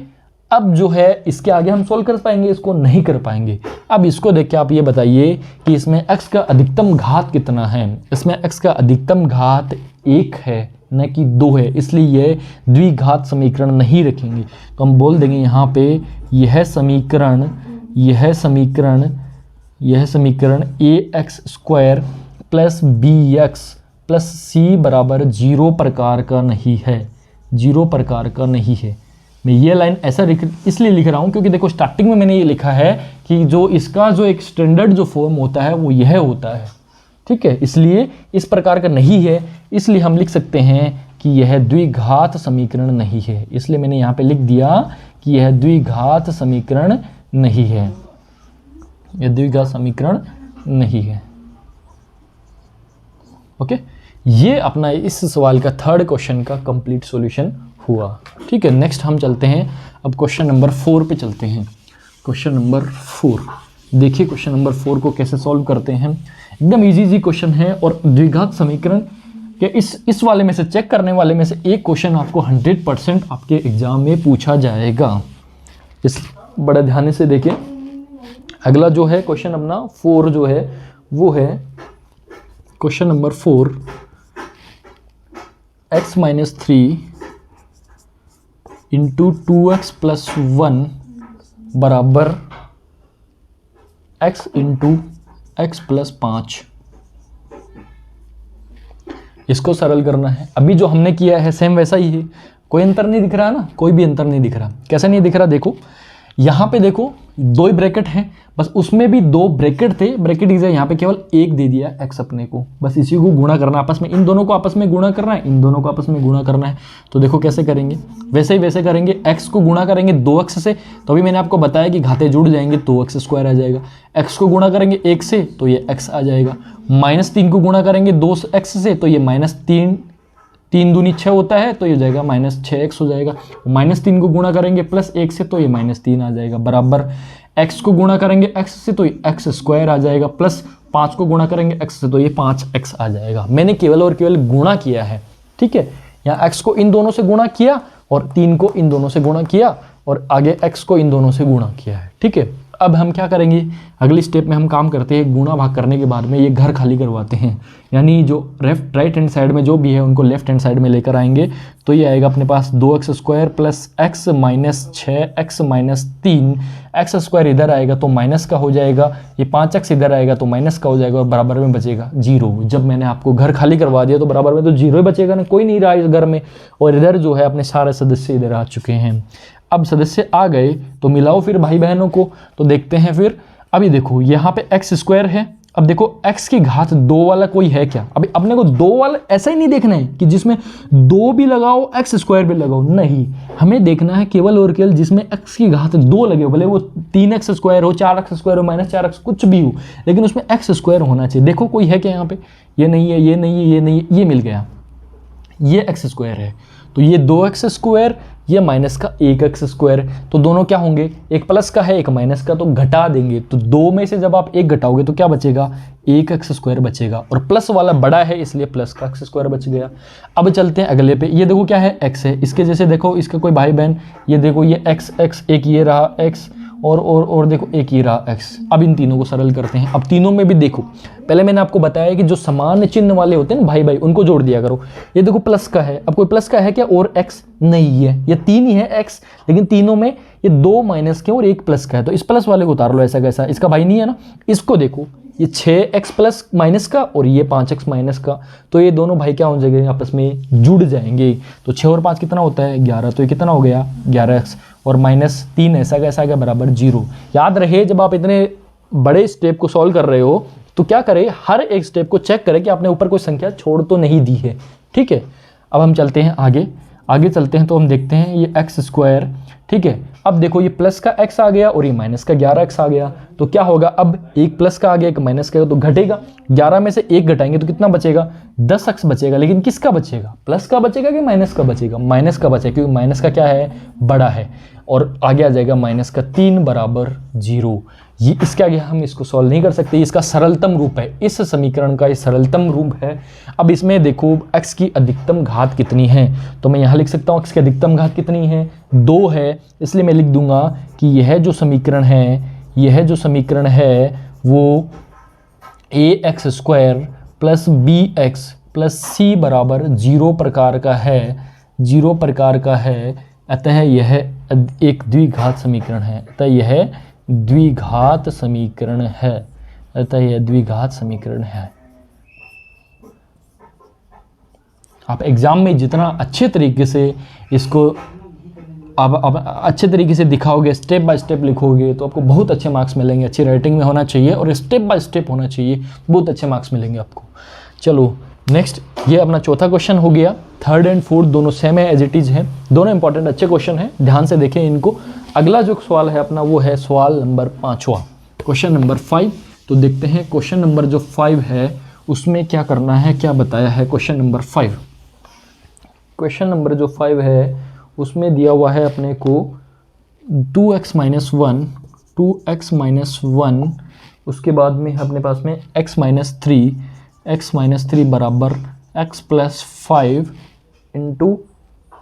अब जो है इसके आगे हम सोल्व कर पाएंगे, इसको नहीं कर पाएंगे। अब इसको देख के आप ये बताइए कि इसमें x का अधिकतम घात कितना है। इसमें x का अधिकतम घात 1 है, न कि 2 है, इसलिए यह द्विघात समीकरण नहीं रखेंगे। तो हम बोल देंगे यहाँ पे यह समीकरण ax² plus bx plus c बराबर 0 प्रकार का नहीं है, 0 प्रकार का नहीं है। मैं ये लाइन ऐसा इसलिए लिख रहा हूँ क्योंकि देखो स्टार्टिंग में मैंने ये लिखा है कि जो इसका जो एक स्टैंडर्ड जो फॉर्म होता है वो यह होता है, ठीक है, इसलिए इस प्रकार का नहीं है, इसलिए हम लिख सकते हैं कि यह द्विघात समीकरण नहीं है। इसलिए मैंने यहाँ पे लिख दिया कि यह द्विघात समीकरण नहीं है, यह द्विघात समीकरण नहीं है। ओके, ये अपना इस सवाल का थर्ड क्वेश्चन का कंप्लीट सॉल्यूशन हुआ। ठीक है, नेक्स्ट हम चलते हैं अब क्वेश्चन नंबर 4 पे चलते हैं। क्वेश्चन नंबर 4 देखिए, क्वेश्चन नंबर 4 को कैसे सॉल्व करते हैं। एकदम इजी क्वेश्चन है और द्विघात समीकरण के इस वाले में से, चेक करने वाले में से एक क्वेश्चन आपको 100% आपके एग्जाम में पूछा जाएगा। इस बड़े ध्यान से देखिए। अगला जो है क्वेश्चन अपना 4 जो है वो है question number 4, x-3 into 2x plus 1 बराबर x इंटू x प्लस 5। इसको सरल करना है। अभी जो हमने किया है सेम वैसा ही है, कोई अंतर नहीं दिख रहा ना, कोई भी अंतर नहीं दिख रहा। कैसे नहीं दिख रहा, देखो यहाँ पे देखो 2 ही ब्रैकेट हैं, बस उसमें भी 2 ब्रैकेट थे, ब्रैकेट की जगह यहाँ पे केवल 1 दे दिया x अपने को, बस इसी को गुणा करना आपस में, इन दोनों को आपस में गुणा करना है, इन दोनों को आपस में गुणा करना है। तो देखो कैसे करेंगे, वैसे करेंगे। x को गुणा करेंगे 2x से, तो अभी मैंने आपको बताया कि घाते जुड़ जाएंगे तो x² आ जाएगा। x को गुणा करेंगे 1 से तो ये x आ जाएगा। -3 को गुणा करेंगे 2x से तो ये -3, 3 दूनी 6 होता है तो ये जाएगा -6x हो जाएगा। -3 को गुणा करेंगे +1 से तो ये -3 आ जाएगा, बराबर x को गुणा करेंगे x से तो ये x² आ जाएगा, प्लस 5 को गुणा करेंगे x से तो ये 5x आ जाएगा। मैंने केवल और केवल गुणा किया है, ठीक है। यहाँ x को इन दोनों से गुणा किया और 3 को इन दोनों से गुणा किया और आगे x को इन दोनों से गुणा किया है, ठीक है। अब हम क्या करेंगे, अगली स्टेप में हम काम करते हैं, गुणा भाग करने के बाद में ये घर खाली करवाते हैं, यानी जो राइट हैंड साइड में जो भी है उनको लेफ्ट हैंड साइड में लेकर आएंगे। तो ये आएगा अपने पास 2x² plus x minus 6x minus 3, x² इधर आएगा तो माइनस का हो जाएगा, ये 5x इधर आएगा तो माइनस का हो जाएगा और बराबर में बचेगा 0। जब मैंने आपको घर खाली करवा दिया तो बराबर में तो 0 ही बचेगा ना, कोई नहीं रहा इस घर में, और इधर जो है अपने सारे सदस्य इधर आ चुके हैं। अब सदस्य आ गए तो मिलाओ फिर भाई बहनों को, तो देखते हैं फिर। अभी देखो यहाँ पे x² है, अब देखो x की घात 2 वाला कोई है क्या, अभी अपने को 2 वाला ऐसा ही नहीं देखना है कि जिसमें 2 भी लगाओ x² भी लगाओ, नहीं, हमें देखना है केवल और केवल जिसमें x की घात 2 लगे हो, भले वो 3x² हो, 4x² हो, -4x कुछ भी हो, लेकिन उसमें x² होना चाहिए। देखो कोई है क्या यहाँ पे, ये नहीं है, ये नहीं है, ये नहीं है, ये मिल गया, ये x² है, तो ये 2x², ये माइनस का 1x², तो दोनों क्या होंगे, एक प्लस का है एक माइनस का, तो घटा देंगे, तो 2 में से जब आप 1 घटाओगे तो क्या बचेगा, 1x² बचेगा, और प्लस वाला बड़ा है इसलिए प्लस का x² बच गया। अब चलते हैं अगले पे, ये देखो क्या है, x है, इसके जैसे देखो इसका कोई भाई बहन, ये देखो ये x, एक ये रहा x, और देखो एक ही रहा x। अब इन तीनों को सरल करते हैं। अब तीनों में भी देखो, पहले मैंने आपको बताया कि जो समान चिन्ह वाले होते हैं ना भाई उनको जोड़ दिया करो। ये देखो प्लस का है, अब कोई प्लस का है क्या, और x नहीं है, ये 3 ही है x, लेकिन तीनों में ये 2 माइनस के और 1 प्लस का है, तो इस प्लस वाले को उतार लो ऐसा कैसा, इसका भाई नहीं है ना। इसको देखो, ये 6x प्लस माइनस का और ये 5x माइनस का, तो ये दोनों भाई क्या हो जाएंगे, आपस में जुड़ जाएंगे। तो 6 और 5 कितना होता है, 11, तो ये कितना हो गया 11x, और -3 ऐसा कैसा आ गया, बराबर 0। याद रहे जब आप इतने बड़े स्टेप को सॉल्व कर रहे हो तो क्या करें, हर एक स्टेप को चेक करें कि आपने ऊपर कोई संख्या छोड़ तो नहीं दी है, ठीक है। अब हम चलते हैं आगे चलते हैं, तो हम देखते हैं ये x², ठीक है। अब देखो ये प्लस का x आ गया और ये माइनस का 11x आ गया, तो क्या होगा, अब एक प्लस का आ गया एक माइनस का, तो घटेगा, 11 में से 1 घटाएंगे तो कितना बचेगा, 10x बचेगा, लेकिन किसका बचेगा, प्लस का बचेगा कि माइनस का बचेगा, माइनस का बचेगा, क्योंकि माइनस का क्या है, बड़ा है, और आगे आ जाएगा -3 बराबर 0। ये इसके आगे हम इसको सॉल्व नहीं कर सकते, इसका सरलतम रूप है, इस समीकरण का ये सरलतम रूप है। अब इसमें देखो x की अधिकतम घात कितनी है, तो मैं यहाँ लिख सकता हूँ x की अधिकतम घात कितनी है, 2 है, इसलिए मैं लिख दूंगा कि यह जो समीकरण है वो ax² प्लस bx प्लस सी बराबर 0 प्रकार का है, 0 प्रकार का है, अतः यह एक द्विघात समीकरण है, अतः यह द्विघात समीकरण है, अतः यह द्विघात समीकरण है। आप एग्जाम में जितना अच्छे तरीके से इसको आप अच्छे तरीके से दिखाओगे, स्टेप बाय स्टेप लिखोगे, तो आपको बहुत अच्छे मार्क्स मिलेंगे। अच्छी राइटिंग में होना चाहिए और स्टेप बाय स्टेप होना चाहिए, बहुत अच्छे मार्क्स मिलेंगे आपको। चलो नेक्स्ट, ये अपना चौथा क्वेश्चन हो गया। थर्ड एंड फोर्थ दोनों सेम है, एज इट इज है, दोनों इंपॉर्टेंट अच्छे क्वेश्चन हैं, ध्यान से देखें इनको। अगला जो सवाल है अपना वो है सवाल नंबर 5वां, क्वेश्चन नंबर 5। तो देखते हैं क्वेश्चन नंबर जो 5 है उसमें क्या करना है, क्या बताया है क्वेश्चन नंबर 5। क्वेश्चन नंबर जो 5 है उसमें दिया हुआ है अपने को 2x माइनस 1, 2x माइनस 1, उसके बाद में अपने पास में x माइनस 3 बराबर x plus 5 into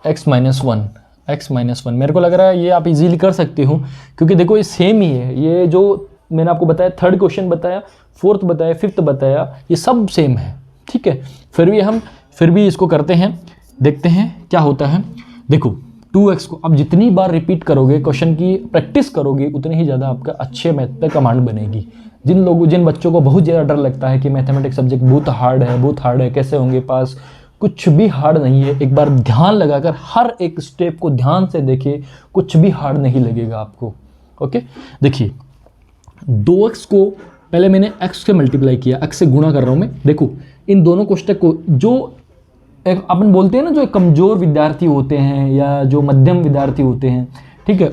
x minus 1, x minus 1। मेरे को लग रहा है ये आप इजीली कर सकते हो, क्योंकि देखो ये सेम ही है। ये जो मैंने आपको बताया, थर्ड क्वेश्चन बताया, फोर्थ बताया, फिफ्थ बताया, ये सब सेम है, ठीक है। फिर भी इसको करते हैं, देखते हैं क्या होता है। देखो 2x को आप जितनी बार रिपीट करोगे, क्वेश्चन की प्रैक्टिस करोगे, उतनी ही ज़्यादा आपका अच्छे मैथ पे कमांड बनेगी। जिन बच्चों को बहुत ज़्यादा डर लगता है कि मैथमेटिक्स सब्जेक्ट बहुत हार्ड है, कैसे होंगे पास, कुछ भी हार्ड नहीं है। एक बार ध्यान लगाकर हर एक स्टेप को ध्यान से देखिए, कुछ भी हार्ड नहीं लगेगा आपको। ओके, देखिए 2x को पहले मैंने x से मल्टीप्लाई किया, x से गुणा कर रहा हूँ मैं। देखो इन दोनों कोष्टक को, जो एक अपन बोलते हैं ना, जो एक कमज़ोर विद्यार्थी होते हैं या जो मध्यम विद्यार्थी होते हैं, ठीक है,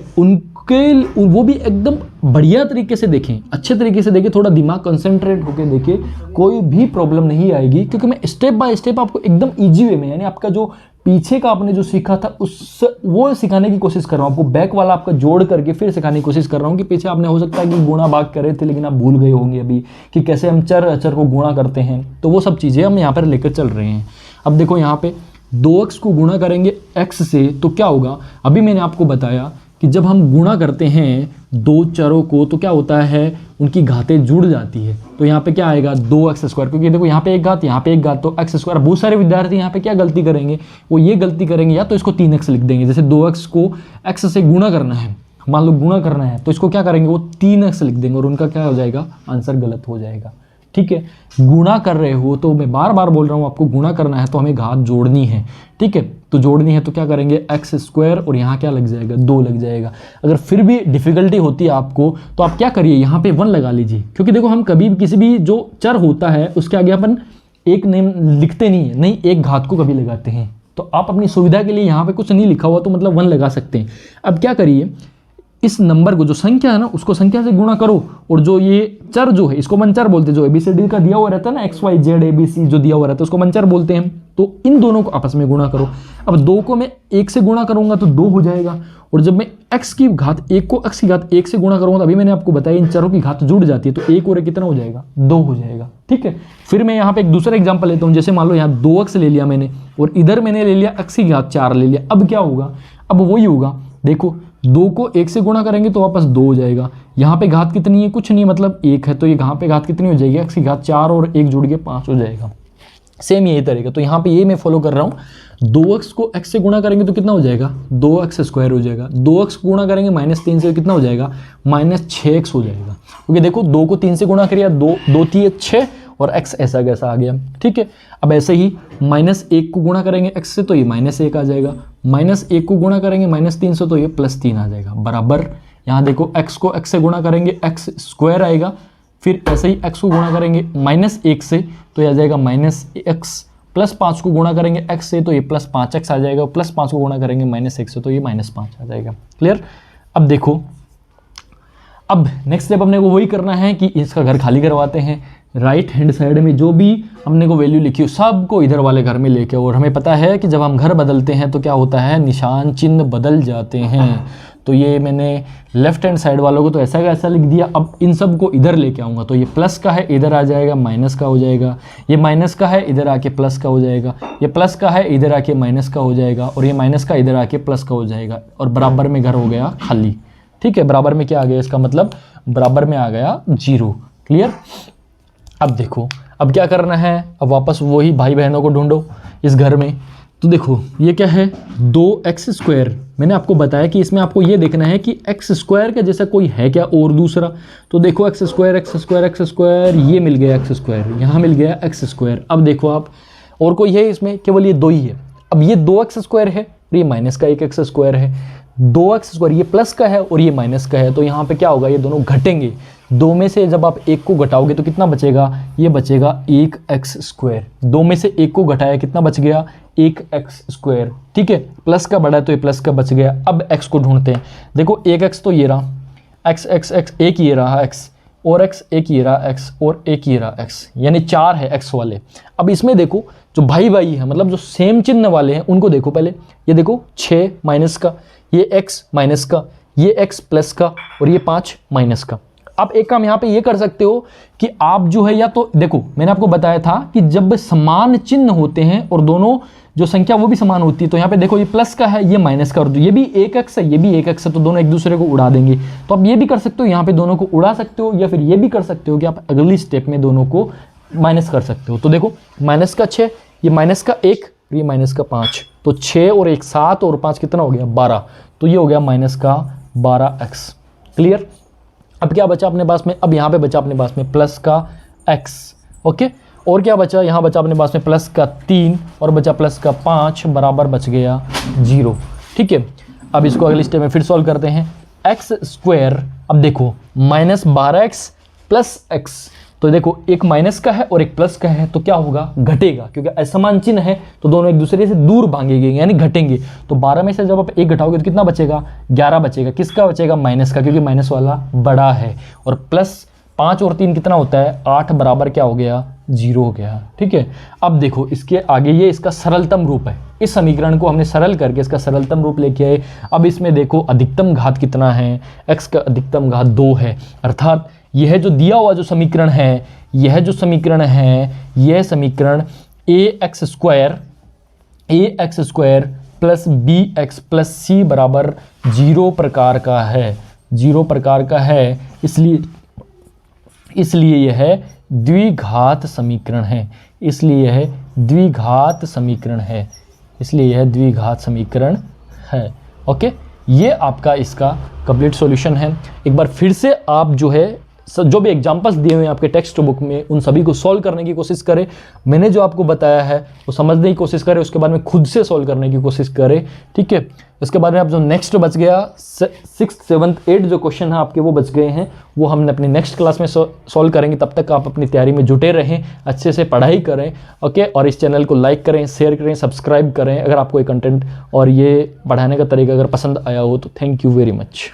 वो भी एकदम बढ़िया तरीके से देखें, अच्छे तरीके से देखें, थोड़ा दिमाग कंसंट्रेट होकर देखें, कोई भी प्रॉब्लम नहीं आएगी, क्योंकि मैं स्टेप बाय स्टेप आपको एकदम ईजी वे में, यानी आपका जो पीछे का आपने जो सीखा था वो सिखाने की कोशिश कर रहा हूँ आपको, बैक वाला आपका जोड़ करके फिर सिखाने की कोशिश कर रहा हूँ। कि पीछे आपने हो सकता है कि गुणा भाग कर रहे थे, लेकिन आप भूल गए होंगे अभी कि कैसे हम चर अचर को गुणा करते हैं, तो वो सब चीज़ें हम यहाँ पर लेकर चल रहे हैं। अब देखो यहाँ पे 2x को गुणा करेंगे x से, तो क्या होगा, अभी मैंने आपको बताया कि जब हम गुणा करते हैं दो चरों को तो क्या होता है, उनकी घातें जुड़ जाती है। तो यहाँ पे क्या आएगा 2x स्क्वायर, क्योंकि देखो यहाँ पे एक घात, यहाँ पे एक घात, तो x स्क्वायर। बहुत सारे विद्यार्थी यहाँ पे क्या गलती करेंगे, वो ये गलती करेंगे, या तो इसको 3x लिख देंगे। जैसे 2x को x से गुणा करना है, मान लो गुणा करना है, तो इसको क्या करेंगे, वो 3x लिख देंगे और उनका क्या हो जाएगा, आंसर गलत हो जाएगा। ठीक है, गुणा कर रहे हो तो मैं बार बार बोल रहा हूँ, आपको गुणा करना है तो हमें घात जोड़नी है। ठीक है, तो जोड़नी है तो क्या करेंगे, x स्क्वायर और यहाँ क्या लग जाएगा, 2 लग जाएगा। अगर फिर भी डिफिकल्टी होती है आपको तो आप क्या करिए, यहाँ पे 1 लगा लीजिए, क्योंकि देखो हम कभी भी किसी भी जो चर होता है उसके आगे अपन एक नेम लिखते नहीं है, नहीं एक घात को कभी लगाते हैं। तो आप अपनी सुविधा के लिए यहाँ पे कुछ नहीं लिखा हुआ तो मतलब 1 लगा सकते हैं। अब क्या करिए, इस नंबर को, जो संख्या है ना, उसको संख्या से गुणा करो, और जो ये चर जो है इसको मनचर बोलते हैं। जो ABCD का दिया हुआ रहता है ना, XYZ ABC जो दिया हुआ रहता है उसको मनचर बोलते हैं। तो इन दोनों को आपस में गुणा करो। अब 2 को मैं 1 से गुणा करूंगा तो 2 हो जाएगा, और जब मैं x की घात 1 को x की घात 1 से गुणा करूंगा तो अभी मैंने आपको बताया इन चरों की घात जुड़ जाती है, तो 1 और 1 कितना हो जाएगा, 2 हो जाएगा। ठीक है, फिर मैं यहाँ पे एक दूसरा एग्जाम्पल लेता हूँ। जैसे मान लो यहाँ 2x ले लिया मैंने और इधर मैंने ले लिया x की घात 4 ले लिया। अब क्या होगा, अब वही होगा, देखो 2 को 1 से गुणा करेंगे तो वापस 2 हो जाएगा। यहाँ पे घात कितनी है, कुछ नहीं, मतलब 1 है, तो ये यहाँ पे घात कितनी हो जाएगी, x की घात 4 और 1 जुड़ के 5 हो जाएगा। सेम यही तरीका, तो यहाँ पे ये मैं फॉलो कर रहा हूँ। 2x को x से गुणा करेंगे तो कितना हो जाएगा, 2x स्क्वायर हो जाएगा। 2x को गुणा करेंगे -3 से कितना हो जाएगा, -6x हो जाएगा। क्योंकि देखो 2 को 3 से गुणा करिए, 2 3 6 और x ऐसा कैसा आ गया। ठीक है, अब ऐसे ही -1 को गुणा करेंगे x से तो ये -1 आ जाएगा, -1 को गुणा करेंगे -3 से तो ये +3 आ जाएगा। बराबर यहाँ देखो x को x से गुणा करेंगे x स्क्वायर आएगा, फिर ऐसे ही x को गुणा करेंगे -1 से तो ये आ जाएगा -x, +5 को गुणा करेंगे x से तो ये +5x आ जाएगा, +5 को गुणा करेंगे -1 से तो ये -5 आ जाएगा। क्लियर। अब देखो, अब नेक्स्ट स्टेप अपने को वही करना है कि इसका घर खाली करवाते हैं। राइट हैंड साइड में जो भी हमने को वैल्यू लिखी हो सबको इधर वाले घर में लेके, और हमें पता है कि जब हम घर बदलते हैं तो क्या होता है, निशान चिन्ह बदल जाते हैं। तो ये मैंने लेफ्ट हैंड साइड वालों को तो ऐसा का ऐसा लिख दिया। अब इन सब को इधर लेके आऊँगा तो ये प्लस का है इधर आ जाएगा, माइनस का हो जाएगा, ये माइनस का है इधर आके प्लस का हो जाएगा, ये प्लस का है इधर आके माइनस का हो जाएगा, और ये माइनस का इधर आके प्लस का हो जाएगा, और बराबर में घर हो गया खाली। ठीक है, बराबर में क्या आ गया, इसका मतलब बराबर में आ गया 0। क्लियर। अब देखो, अब क्या करना है, अब वापस वही भाई बहनों को ढूंढो इस घर में। तो देखो ये क्या है 2x²। मैंने आपको बताया कि इसमें आपको ये देखना है कि x² का जैसा कोई है क्या और दूसरा। तो देखो x², ये मिल गया x², यहाँ मिल गया x²। अब देखो आप और कोई है इसमें, केवल ये 2 ही है। अब ये 2x² है और ये माइनस का 1x² है। 2x² ये प्लस का है और ये माइनस का है, तो यहाँ पे क्या होगा, ये दोनों घटेंगे। 2 में से जब आप 1 को घटाओगे तो कितना बचेगा, ये बचेगा 1x²। 2 में से 1 को घटाया कितना बच गया, 1x²। ठीक है, प्लस का बढ़ा है तो ये प्लस का बच गया। अब x को ढूंढते हैं। देखो 1x तो ये रहा, x एक ये रहा x, और x एक ये रहा x, और एक ये रहा x, यानी 4 है x वाले। अब इसमें देखो जो भाई भाई है, मतलब जो सेम चिन्ह वाले हैं उनको देखो पहले। ये देखो 6 माइनस का, ये x माइनस का, ये x प्लस का, और ये 5 माइनस का। आप एक काम यहाँ पे ये कर सकते हो कि आप जो है, या तो देखो मैंने आपको बताया था कि जब समान चिन्ह होते हैं और दोनों जो संख्या वो भी समान होती है, तो यहाँ पे देखो ये प्लस का है, ये माइनस का, और ये भी 1x है, ये भी 1x है, तो दोनों एक दूसरे को उड़ा देंगे। तो आप ये भी कर सकते हो, यहाँ पे दोनों को उड़ा सकते हो, या फिर ये भी कर सकते हो कि आप अगली स्टेप में दोनों को माइनस कर सकते हो। तो देखो माइनस का 6, ये माइनस का 1, ये माइनस का 5, तो 6 और 1 7 और 5 कितना हो गया 12, तो ये हो गया माइनस का 12x। क्लियर। अब क्या बचा अपने पास में, अब यहाँ पे बचा अपने पास में प्लस का x। ओके, और क्या बचा, यहाँ बचा अपने पास में प्लस का 3 और बचा प्लस का 5, बराबर बच गया 0। ठीक है, अब इसको अगली स्टेप में फिर सॉल्व करते हैं। x², अब देखो माइनस 12x प्लस x, तो देखो एक माइनस का है और एक प्लस का है, तो क्या होगा, घटेगा, क्योंकि असमान चिन्ह है तो दोनों एक दूसरे से दूर भागेंगे यानी घटेंगे। तो 12 में से जब आप 1 घटाओगे तो कितना बचेगा, 11 बचेगा। किसका बचेगा, माइनस का, क्योंकि माइनस वाला बड़ा है। और प्लस 5 और 3 कितना होता है 8, बराबर क्या हो गया 0 हो गया। ठीक है, अब देखो इसके आगे ये इसका सरलतम रूप है। इस समीकरण को हमने सरल करके इसका सरलतम रूप लेके आए। अब इसमें देखो अधिकतम घात कितना है, x का अधिकतम घात 2 है, अर्थात यह जो दिया हुआ जो समीकरण है, यह जो समीकरण है, यह समीकरण ax² plus bx plus c बराबर 0 प्रकार का है, 0 प्रकार का है। इसलिए यह द्विघात समीकरण है, इसलिए यह द्विघात समीकरण है, इसलिए यह द्विघात समीकरण है। ओके, ये आपका इसका कंप्लीट सॉल्यूशन है। एक बार फिर से आप जो है जो भी एग्जांपल्स दिए हुए हैं आपके टेक्स्ट बुक में, उन सभी को सॉल्व करने की कोशिश करें। मैंने जो आपको बताया है वो समझने की कोशिश करें, उसके बाद में खुद से सॉल्व करने की कोशिश करें। ठीक है, उसके बाद में आप जो नेक्स्ट बच गया 6th 7th 8th जो क्वेश्चन है आपके वो बच गए हैं, वो हमने अपनी नेक्स्ट क्लास में सॉल्व करेंगे। तब तक आप अपनी तैयारी में जुटे रहें, अच्छे से पढ़ाई करें। ओके, और इस चैनल को लाइक करें, शेयर करें, सब्सक्राइब करें अगर आपको ये कंटेंट और ये पढ़ाने का तरीका अगर पसंद आया हो तो। Thank you very much.